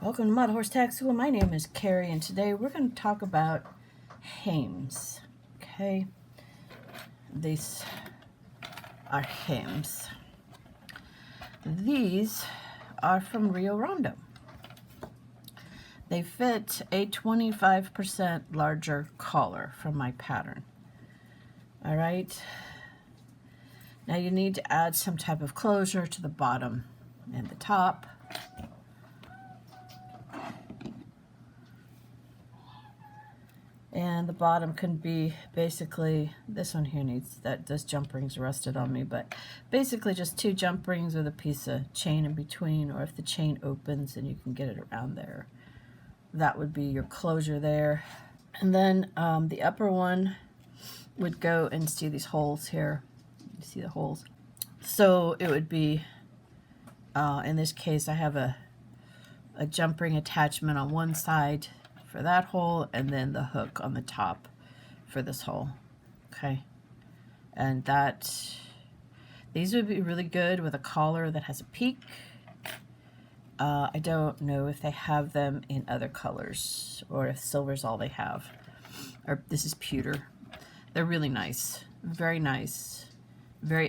Welcome to Model Horse Tack School. My name is Carrie, and today we're going to talk about hames. Okay, these are hames. These are from Rio Rondo. They fit a 25% larger collar from my pattern. All right. Now you need to add some type of closure to the bottom and the top. And the bottom can be basically, this one here needs, this jump ring's rusted on me, but basically just 2 jump rings with a piece of chain in between, or if the chain opens and you can get it around there. That would be your closure there. And then the upper one would go and see these holes here. You see the holes? So it would be, in this case, I have a jump ring attachment on one side for that hole, and then the hook on the top for this hole. Okay, and these would be really good with a collar that has a peak. I don't know if they have them in other colors or if silver's all they have, or this is pewter. They're really nice, very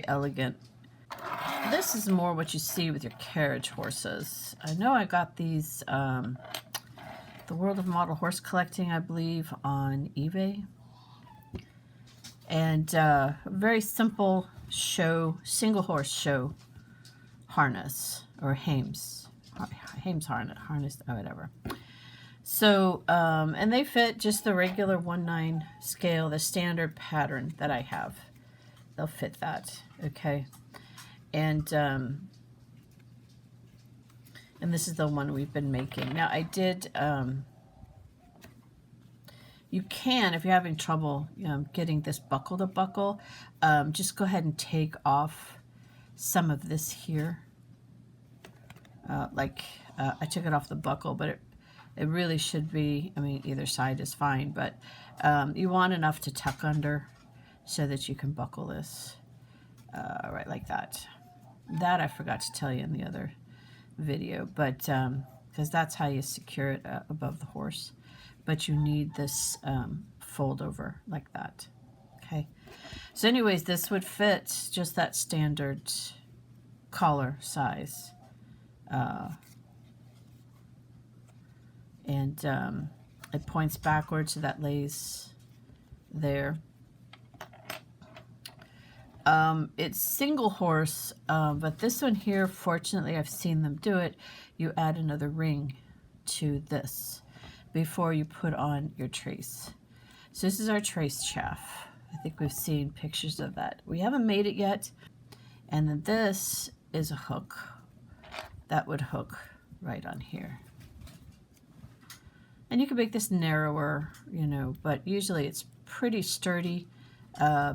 elegant. This is more what you see with your carriage horses. I know I got these the World of Model Horse Collecting, I believe, on eBay. And very simple show, single horse show harness, or hames harness, or whatever. So, and they fit just the regular 1/9 scale, the standard pattern that I have. They'll fit that, okay? And this is the one we've been making. Now I did, you can, if you're having trouble getting this buckle to buckle, just go ahead and take off some of this here. I took it off the buckle, but it really should be, I mean, either side is fine, but you want enough to tuck under so that you can buckle this right like that. That I forgot to tell you in the other video, but because that's how you secure it above the horse, but you need this fold over like that. Okay, so anyways, this would fit just that standard collar size, and it points backwards, so that lays there. It's single horse, but this one here, fortunately, I've seen them do it. You add another ring to this before you put on your trace. So this is our trace chaff. I think we've seen pictures of that. We haven't made it yet. And then this is a hook that would hook right on here. And you can make this narrower, you know, but usually it's pretty sturdy.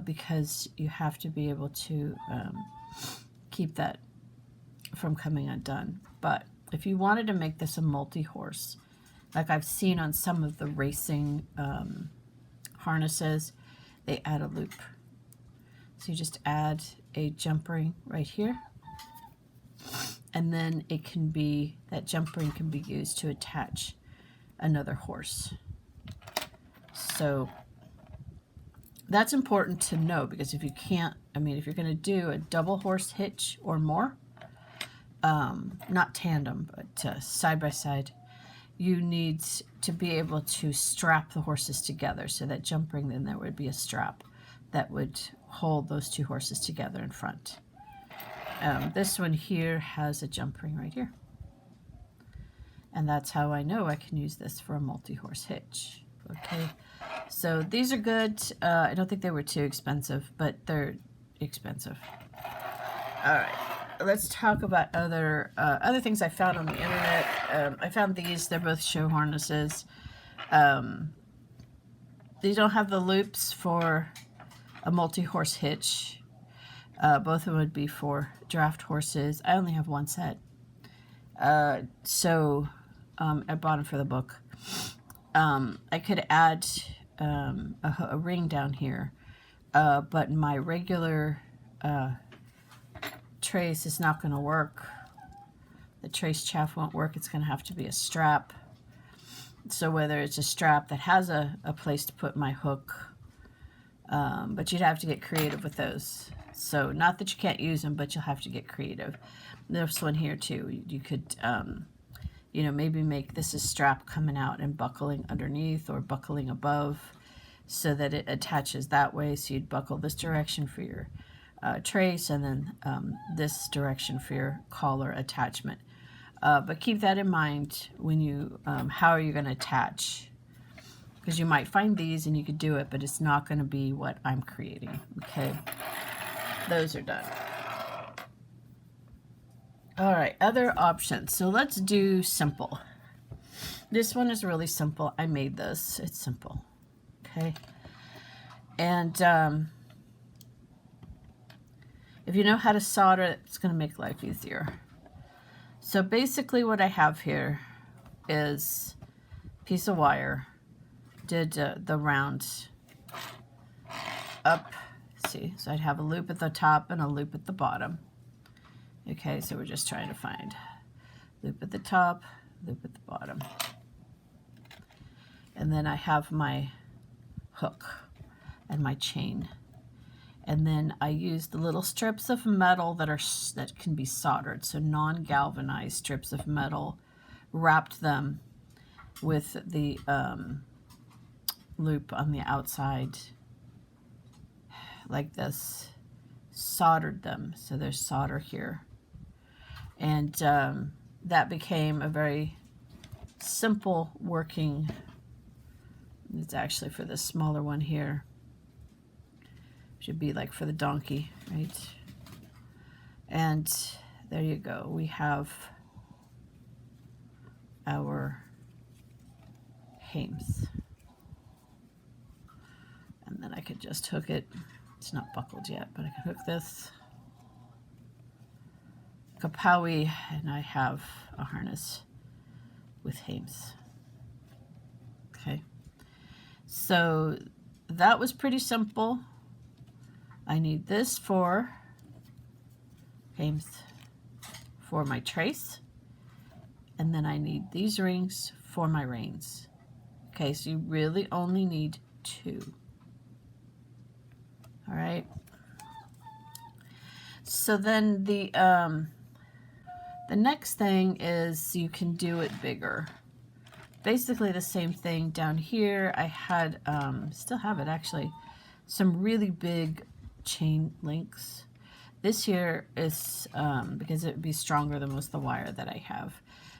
Because you have to be able to keep that from coming undone. But if you wanted to make this a multi-horse, like I've seen on some of the racing harnesses, they add a loop. So you just add a jump ring right here, and then it can be, that jump ring can be used to attach another horse. So that's important to know, because if you can't, I mean, if you're going to do a double horse hitch or more, not tandem, but side by side, you need to be able to strap the horses together. So that jump ring, then there would be a strap that would hold those 2 horses together in front. This one here has a jump ring right here. And that's how I know I can use this for a multi-horse hitch. Okay. So these are good. I don't think they were too expensive, but they're expensive. All right, let's talk about other things I found on the internet. I found these. They're both show harnesses. These don't have the loops for a multi-horse hitch. Both of them would be for draft horses. I only have one set. So I bought them for the book. I could add a ring down here, but my regular trace is not going to work The trace chaff won't work. It's going to have to be a strap. So whether it's a strap that has a place to put my hook, but you'd have to get creative with those. So not that you can't use them, but you'll have to get creative. This one here too, you could, you know, maybe make this a strap coming out and buckling underneath or buckling above so that it attaches that way. So you'd buckle this direction for your trace and then this direction for your collar attachment. But keep that in mind when you, how are you going to attach? Because you might find these and you could do it, but it's not going to be what I'm creating. Okay, those are done. All right, other options. So let's do simple. This one is really simple. I made this. It's simple. Okay. And if you know how to solder, it's going to make life easier. So basically what I have here is a piece of wire. Did the round up. See, so I'd have a loop at the top and a loop at the bottom. Okay, so we're just trying to find loop at the top, loop at the bottom. And then I have my hook and my chain. And then I use the little strips of metal that can be soldered, so non-galvanized strips of metal, wrapped them with the loop on the outside like this, soldered them, so there's solder here. And that became a very simple working, it's actually for the smaller one here. Should be like for the donkey, right? And there you go. We have our hames. And then I could just hook it. It's not buckled yet, but I can hook this. Kapowie, and I have a harness with hames. Okay. So that was pretty simple. I need this for hames for my trace, and then I need these rings for my reins. Okay, so you really only need 2. All right. So then the next thing is you can do it bigger. Basically the same thing down here. I had still have it actually, some really big chain links. This here is because it would be stronger than most of the wire that I have.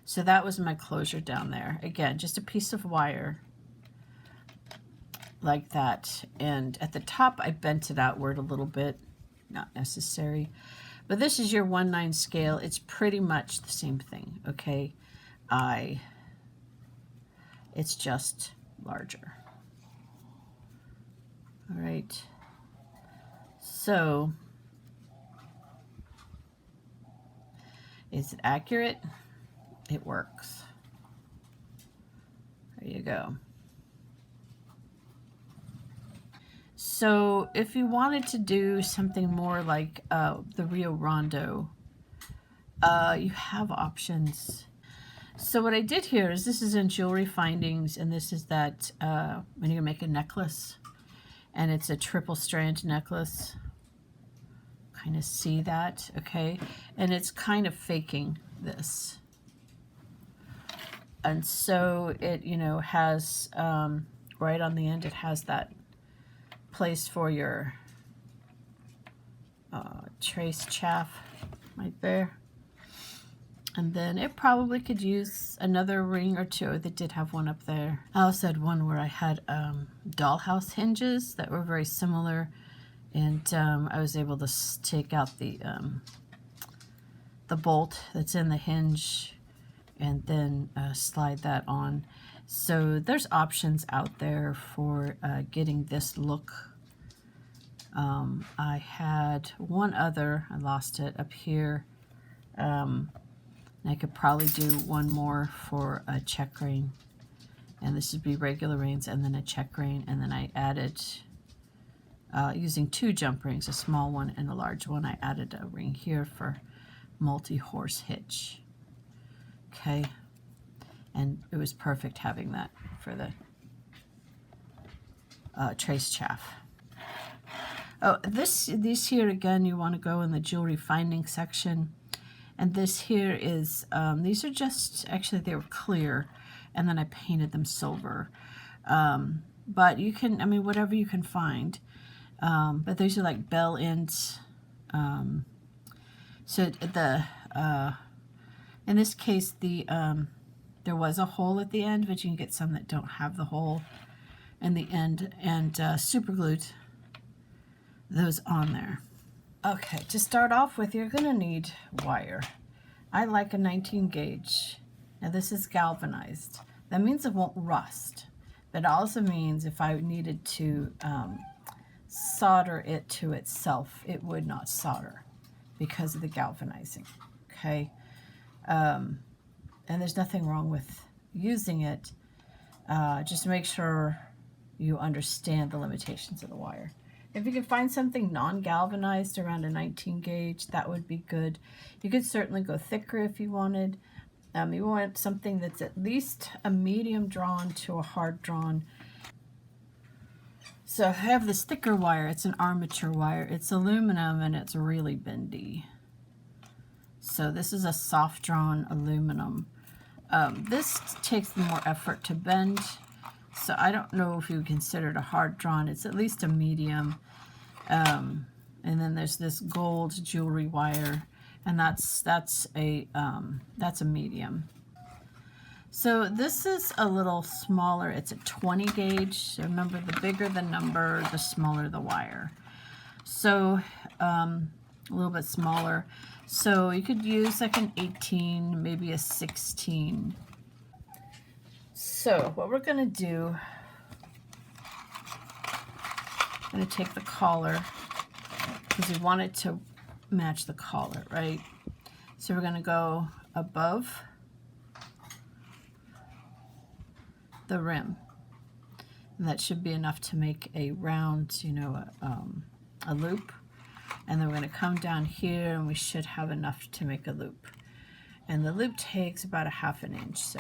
So that was my closure down there. Again, just a piece of wire like that. And at the top, I bent it outward a little bit. Not necessary. But this is your 1/9 scale. It's pretty much the same thing, okay? It's just larger. All right. So, is it accurate? It works. There you go. So if you wanted to do something more like the Rio Rondo, you have options. So what I did here is, this is in Jewelry Findings, and this is that when you make a necklace, and it's a triple strand necklace. Kind of see that, okay? And it's kind of faking this. And so it, you know, has, right on the end, it has that place for your trace chaff right there. And then it probably could use another ring or 2. They did have one up there. I also had one where I had dollhouse hinges that were very similar. And I was able to take out the bolt that's in the hinge and then slide that on. So there's options out there for getting this look. I had one other, I lost it, up here. I could probably do one more for a check ring. And this would be regular rings and then a check ring. And then I added, using 2 jump rings, a small one and a large one, I added a ring here for multi-horse hitch. Okay, and it was perfect having that for the trace chaff. Oh, these here again, you want to go in the jewelry finding section. And this here is, these are just, actually they were clear, and then I painted them silver. But you can, I mean, whatever you can find. But these are like bell ends. So the, in this case, the there was a hole at the end, but you can get some that don't have the hole in the end, and super glued those on there. Okay, to start off with, you're going to need wire. I like a 19 gauge. Now this is galvanized. That means it won't rust. But it also means if I needed to solder it to itself, it would not solder because of the galvanizing. Okay, and there's nothing wrong with using it. Just make sure you understand the limitations of the wire. If you can find something non-galvanized around a 19 gauge, that would be good. You could certainly go thicker if you wanted. You want something that's at least a medium drawn to a hard drawn. So I have this thicker wire. It's an armature wire. It's aluminum and it's really bendy. So this is a soft drawn aluminum. This takes more effort to bend. So I don't know if you would consider it a hard drawn. It's at least a medium. And then there's this gold jewelry wire, and that's a medium. So this is a little smaller. It's a 20 gauge. So remember, the bigger the number, the smaller the wire. So a little bit smaller. So you could use like an 18, maybe a 16. So what we're going to do, I'm going to take the collar because we want it to match the collar, right? So we're going to go above the rim. And that should be enough to make a round, you know, a loop. And then we're going to come down here and we should have enough to make a loop. And the loop takes about a ½ inch, so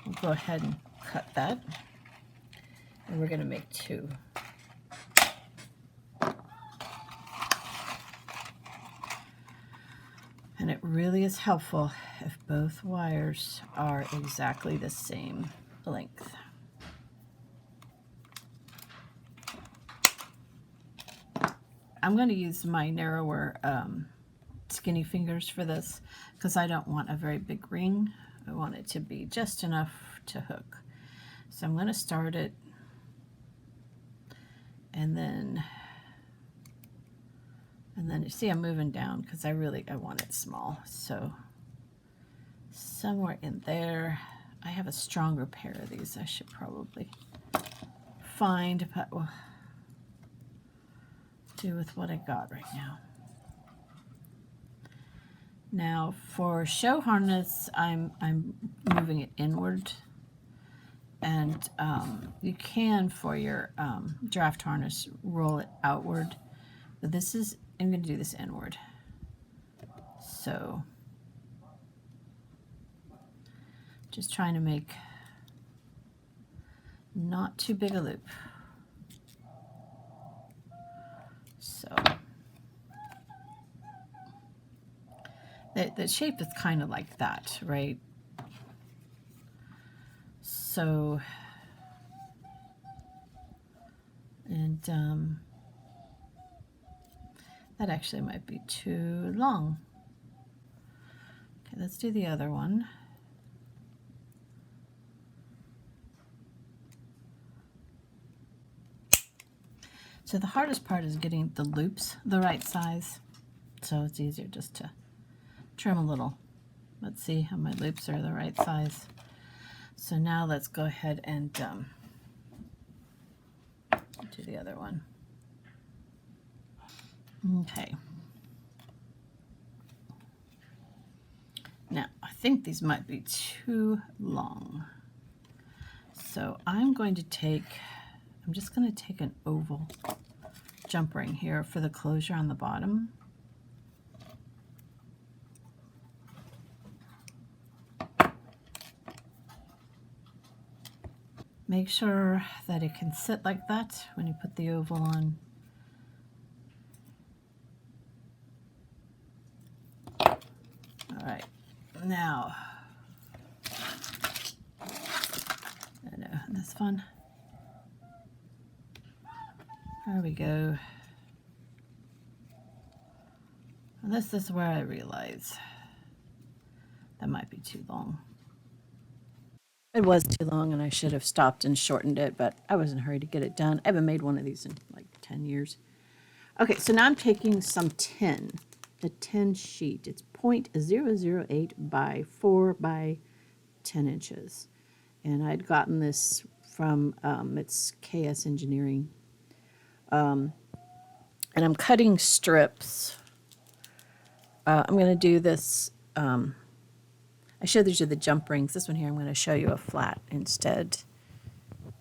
we'll go ahead and cut that. And we're going to make 2. And it really is helpful if both wires are exactly the same length. I'm going to use my narrower skinny fingers for this because I don't want a very big ring. I want it to be just enough to hook. So I'm going to start it, and then you see I'm moving down because I want it small. So somewhere in there, I have a stronger pair of these I should probably find, but we'll do with what I got right now. Now for show harness, I'm moving it inward, and you can, for your draft harness, roll it outward, but I'm going to do this inward. So just trying to make not too big a loop. So the shape is kind of like that, right? So, and that actually might be too long. Okay, let's do the other one. So the hardest part is getting the loops the right size. So it's easier just to trim a little. Let's see how my loops are the right size. So now let's go ahead and do the other one. Okay. Now, I think these might be too long. So I'm just going to take an oval jump ring here for the closure on the bottom. Make sure that it can sit like that when you put the oval on. All right, now, I know, that's fun. There we go. And this is where I realize that might be too long. It was too long and I should have stopped and shortened it, but I was in a hurry to get it done. I haven't made one of these in like 10 years. Okay, so now I'm taking some tin, the tin sheet. It's 0.008 by 4 by 10 inches. And I'd gotten this from, it's KS Engineering. And I'm cutting strips. I'm going to do this. I showed you the jump rings. This one here, I'm going to show you a flat instead.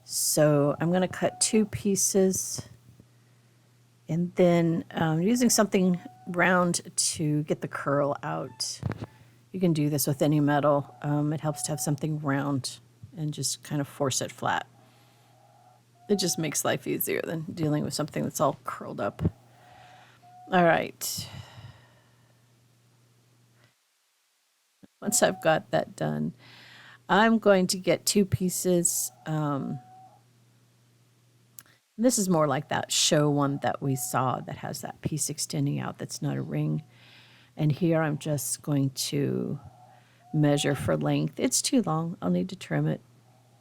So I'm going to cut 2 pieces. And then using something round to get the curl out. You can do this with any metal. It helps to have something round and just kind of force it flat. It just makes life easier than dealing with something that's all curled up. All right. Once I've got that done, I'm going to get 2 pieces. This is more like that show one that we saw that has that piece extending out that's not a ring. And here I'm just going to measure for length. It's too long. I'll need to trim it.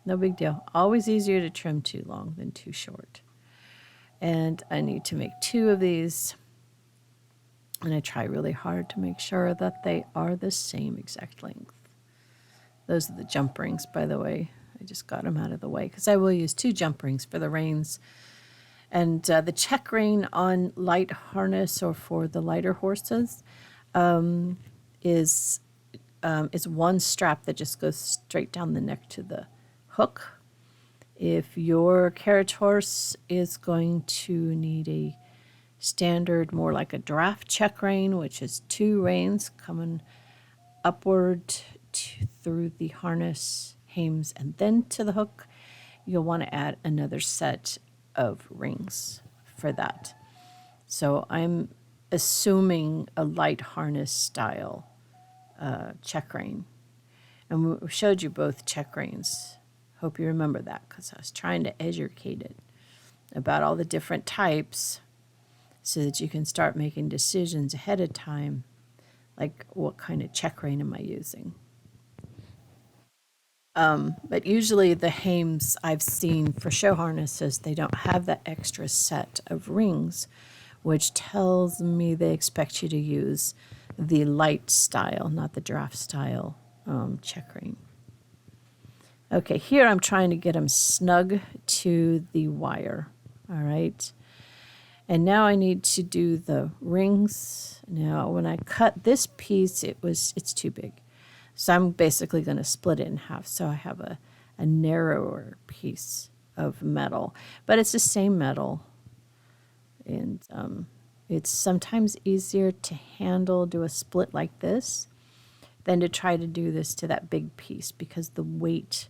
No big deal. Always easier to trim too long than too short. And I need to make 2 of these. And I try really hard to make sure that they are the same exact length. Those are the jump rings, by the way. I just got them out of the way because I will use 2 jump rings for the reins. And the check rein on light harness or for the lighter horses is one strap that just goes straight down the neck to the hook. If your carriage horse is going to need a standard, more like a draft check rein, which is 2 reins coming upward through the harness, hames, and then to the hook, you'll want to add another set of rings for that. So I'm assuming a light harness style check rein. And we showed you both check reins. Hope you remember that because I was trying to educate it about all the different types so that you can start making decisions ahead of time, like what kind of check rein am I using. But usually the hames I've seen for show harnesses, they don't have that extra set of rings, which tells me they expect you to use the light style, not the draft style check rein. Okay, here I'm trying to get them snug to the wire. All right. And now I need to do the rings. Now, when I cut this piece, it's too big. So I'm basically going to split it in half. So I have a narrower piece of metal, but it's the same metal. And it's sometimes easier to do a split like this than to try to do this to that big piece because the weight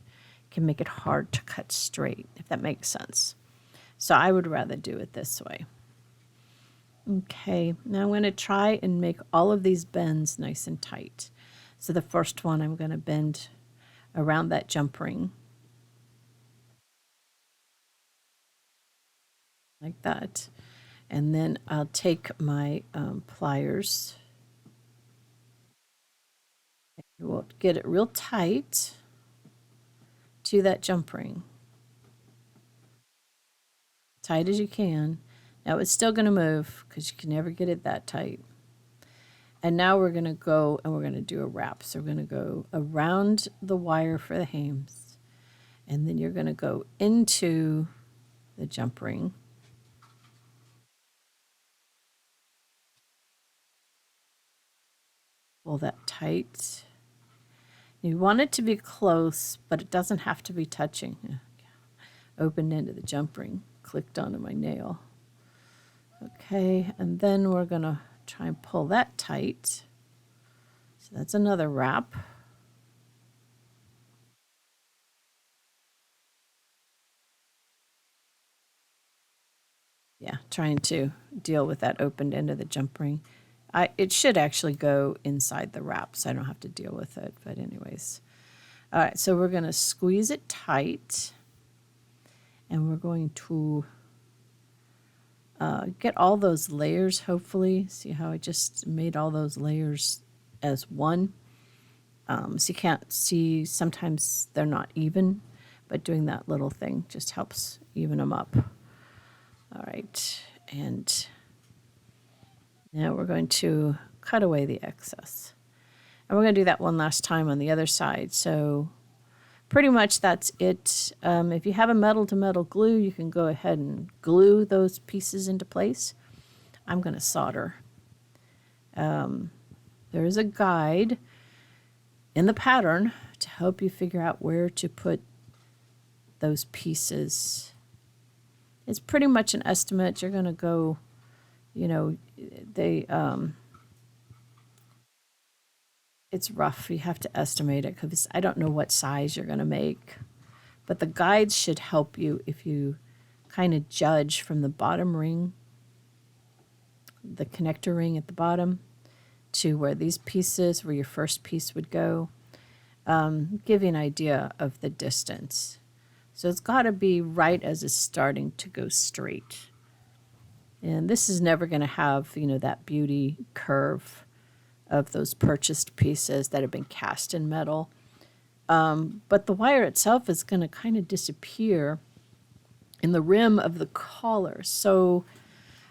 can make it hard to cut straight, if that makes sense. So I would rather do it this way. Okay, now I'm going to try and make all of these bends nice and tight. So the first one I'm going to bend around that jump ring. Like that. And then I'll take my pliers. And we'll get it real tight to that jump ring. Tight as you can. Now it's still going to move because you can never get it that tight. And now we're going to go and we're going to do a wrap. So we're going to go around the wire for the hames. And then you're going to go into the jump ring. Pull that tight. You want it to be close, but it doesn't have to be touching. Open end of the jump ring. Clicked onto my nail. Okay, and then we're going to try and pull that tight. So that's another wrap. yeah, trying to deal with that opened end of the jump ring. It should actually go inside the wrap, so I don't have to deal with it. But anyways, all right, so we're going to squeeze it tight, and we're going to get all those layers, hopefully. See how I just made all those layers as one? So you can't see, sometimes they're not even, but doing that little thing just helps even them up. All right, and now we're going to cut away the excess. And we're going to do that one last time on the other side. So pretty much that's it. If you have a metal-to-metal glue, you can go ahead and glue those pieces into place. I'm going to solder. There is a guide in the pattern to help you figure out where to put those pieces. It's pretty much an estimate. You're going to go, you know, it's rough. You have to estimate it because I don't know what size you're going to make. But the guides should help you if you kind of judge from the bottom ring, the connector ring at the bottom, to where these pieces, where your first piece would go. Give you an idea of the distance. So it's got to be right as it's starting to go straight. And this is never going to have, you know, that beauty curve of those purchased pieces that have been cast in metal. But the wire itself is going to kind of disappear in the rim of the collar. So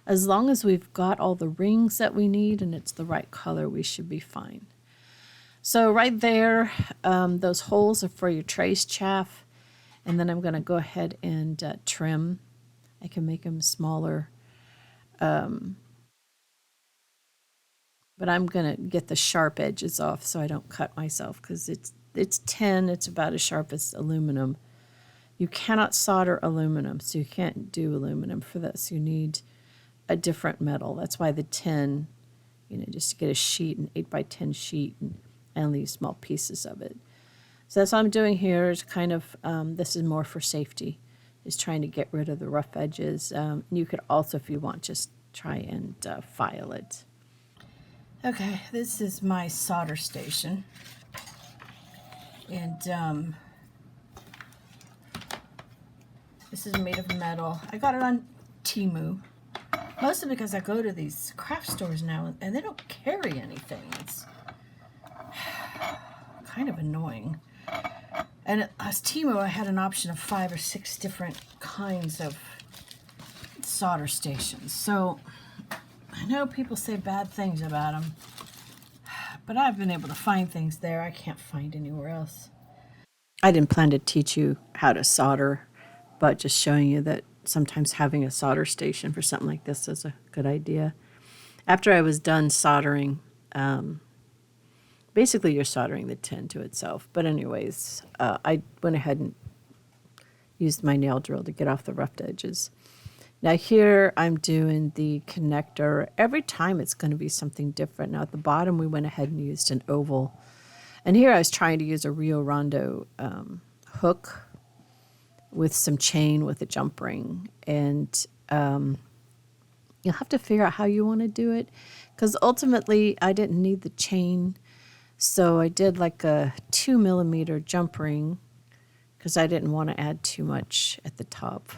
as long as we've got all the rings that we need and it's the right color, we should be fine. So right there, those holes are for your trace chaff. And then I'm going to go ahead and trim. I can make them smaller. But I'm going to get the sharp edges off so I don't cut myself because it's tin. It's about as sharp as aluminum. You cannot solder aluminum, so you can't do aluminum for this. You need a different metal. That's why the tin, you know, just to get a sheet, an 8x10 sheet, and leave small pieces of it. So that's what I'm doing here is kind of, this is more for safety, is trying to get rid of the rough edges. You could also, if you want, just try and file it. Okay, this is my solder station. And this is made of metal. I got it on Temu. Mostly because I go to these craft stores now and they don't carry anything. It's kind of annoying. And as Temu, I had an option of 5 or 6 different kinds of solder stations. So I know people say bad things about them, but I've been able to find things there I can't find anywhere else. I didn't plan to teach you how to solder, but just showing you that sometimes having a solder station for something like this is a good idea. After I was done soldering, basically you're soldering the tin to itself. But anyways, I went ahead and used my nail drill to get off the rough edges. Now here I'm doing the connector. Every time it's going to be something different. Now at the bottom we went ahead and used an oval. And here I was trying to use a Rio Rondo hook with some chain with a jump ring. And you'll have to figure out how you want to do it. Because ultimately I didn't need the chain. So I did like a 2mm jump ring because I didn't want to add too much at the top.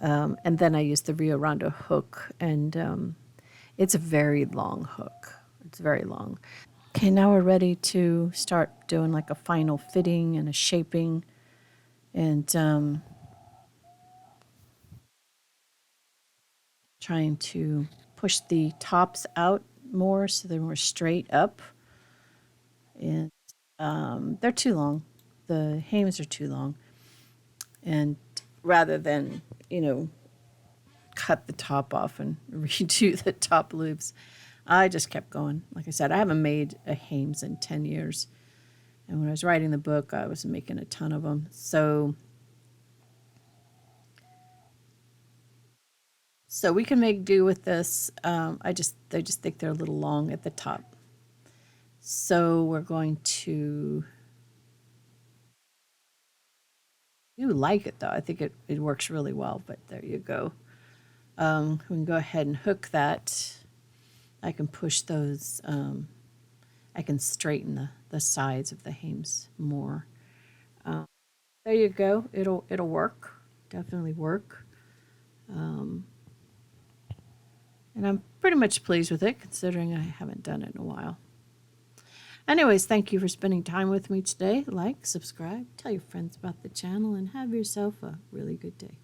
And then I used the Rio Rondo hook, and it's a very long hook. It's very long. Okay, now we're ready to start doing like a final fitting and a shaping. And trying to push the tops out more so they're more straight up. And they're too long. The hames are too long. And rather than, you know, cut the top off and redo the top loops, I just kept going. Like I said, I haven't made a hames in 10 years. And when I was writing the book, I was making a ton of them. So we can make do with this. I just think they're a little long at the top. So we're going to... I do like it, though. I think it works really well, but there you go. We can go ahead and hook that. I can push those, I can straighten the sides of the hames more. There you go. It'll work. Definitely work. And I'm pretty much pleased with it, considering I haven't done it in a while. Anyways, thank you for spending time with me today. Like, subscribe, tell your friends about the channel, and have yourself a really good day.